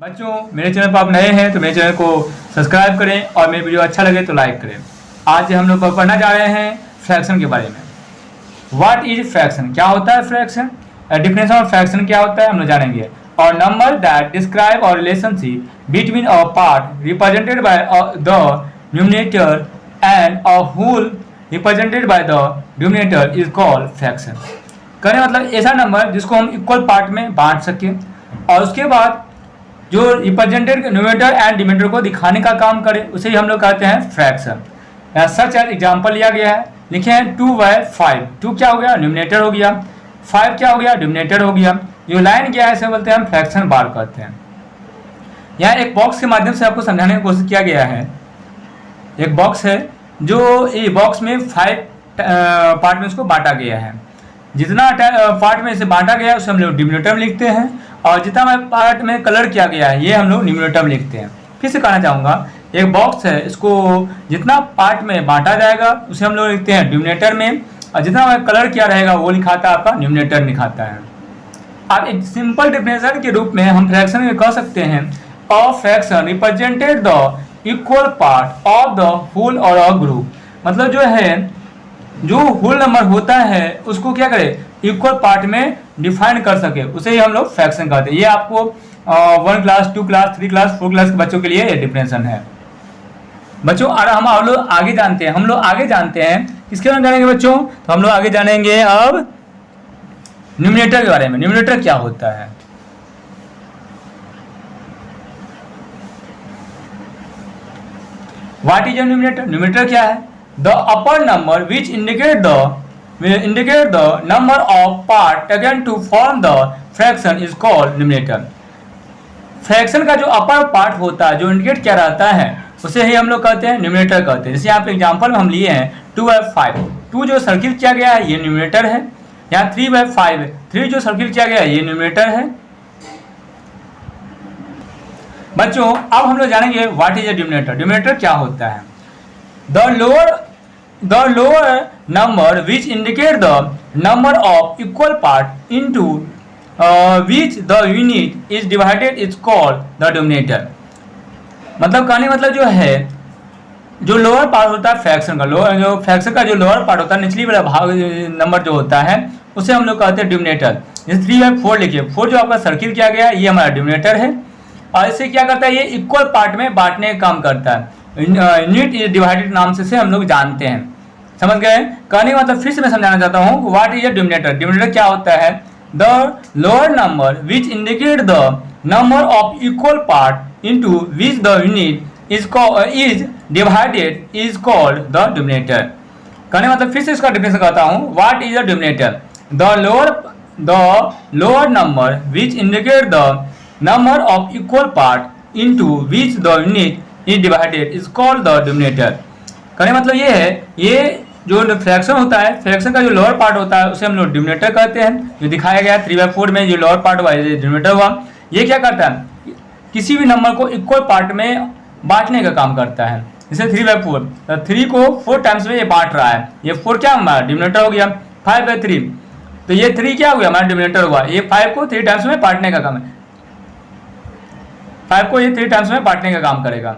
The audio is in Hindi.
बच्चों, मेरे चैनल पर आप नए हैं तो मेरे चैनल को सब्सक्राइब करें और मेरी वीडियो अच्छा लगे तो लाइक करें। आज हम लोग पढ़ना जा रहे हैं फ्रैक्शन के बारे में। व्हाट इज फ्रैक्शन, क्या होता है फ्रैक्शन, डिफिनेशन ऑफ फ्रैक्शन क्या होता है हम लोग जानेंगे। Or number that describe or relationship between a part represented by the numerator and a whole represented by the denominator is called fraction. कहने मतलब ऐसा नंबर जिसको हम इक्वल पार्ट में बांट सकें और उसके बाद जो रिप्रेजेंटेड न्यूमरेटर एंड डिनोमिनेटर को दिखाने का काम करे उसे ही हम लोग कहते हैं फ्रैक्शन। यहाँ सच एज एग्जाम्पल लिया गया है, लिखे हैं 2/5। 2 क्या हो गया, न्यूमरेटर हो गया। 5 क्या हो गया, डिनोमिनेटर हो गया। जो लाइन क्या है इसे बोलते हैं हम फ्रैक्शन बार कहते हैं। यहाँ एक बॉक्स के माध्यम से आपको समझाने की कोशिश किया गया है। एक बॉक्स है जो ये बॉक्स में 5 पार्ट में इसको बांटा गया है। जितना पार्ट में इसे बांटा गया है उसे हम लोग डिनोमिनेटर में लिखते हैं और जितना पार्ट में कलर किया गया है ये हम लोग न्यूमरेटर में लिखते हैं। फिर से कहना चाहूँगा, एक बॉक्स है, इसको जितना पार्ट में बांटा जाएगा उसे हम लोग लिखते हैं डिनोमिनेटर में और जितना कलर किया रहेगा वो लिखाता है आपका न्यूमरेटर लिखाता है। अब एक सिंपल डिफिनेशन के रूप में हम फ्रैक्शन में कह सकते हैं a fraction represented the equal part of the whole or a group. मतलब जो है जो होल नंबर होता है उसको क्या करे, इक्वल पार्ट में डिफाइन कर सके उसे ही हम लोग फ्रैक्शन कहते हैं। ये आपको 1 क्लास 2 क्लास 3 क्लास 4 क्लास के बच्चों के लिए ये डिफिनेशन है बच्चों। और हम लोग आगे जानते हैं किसके बारे में जानेंगे बच्चों, तो हम लोग आगे जानेंगे अब न्यूमरेटर के बारे में। न्यूमरेटर क्या होता है, what is a numerator. Numerator क्या है, the upper number which indicate the number of part taken to form the fraction is called numerator. Fraction का जो अपर पार्ट होता है जो इंडिकेट क्या रहता है उसे ही हम लोग कहते हैं न्यूमरेटर कहते हैं। जैसे यहाँ पे एग्जांपल में हम लिए हैं 2/5। 2 जो सर्किल किया गया है ये न्यूमरेटर है। यहाँ 3/5 3 जो सर्किल किया गया है ये न्यूमरेटर है। बच्चों अब हम लोग जानेंगे what is a denominator. Denominator क्या होता है, the lower number which indicate the number of equal part into which the unit is divided is called the denominator। मतलब कहने मतलब जो है जो लोअर पार्ट होता है फ्रैक्शन का जो लोअर पार्ट होता है निचली वाला भाग नंबर जो होता है उसे हम लोग कहते हैं डिनोमिनेटर। जैसे 3/4 लिखिए, 4 जो आपका सर्किल किया गया है ये हमारा डिनोमिनेटर है और इसे क्या करता है, ये इक्वल पार्ट में बांटने का काम करता है। यूनिट इज डिवाइडेड नाम से हम लोग जानते हैं, समझ गए। कहने का मतलब फिर से मैं समझाना चाहता हूँ what is a denominator. Denominator क्या होता है, the lower number which indicate the number of equal part into which the unit is divided is called the denominator. कहने मतलब फिर से इसका डिफिनेशन कहता हूँ, what is a denominator, the lower number which indicate the number of equal part into which the unit is divided is called the denominator। कहने मतलब ये है, ये जो फ्रैक्शन होता है फ्रैक्शन का जो लोअर पार्ट होता है उसे हम लोग डिनोमिनेटर कहते हैं। जो दिखाया गया 3/4 में जो लोअर पार्ट हुआ ये डिनोमिनेटर हुआ। ये क्या करता है, किसी भी नंबर को इक्वल पार्ट में बांटने का काम करता है। जैसे 3/4 3 को 4 टाइम्स में ये बांट रहा है, ये 4 क्या हमारा डिनोमिनेटर हो गया। 5/3 तो ये 3 क्या हो गया हमारा डिनोमिनेटर हुआ। ये 5 को 3 टाइम्स में बांटने का काम है, 5 को ये 3 टाइम्स में बांटने का काम करेगा।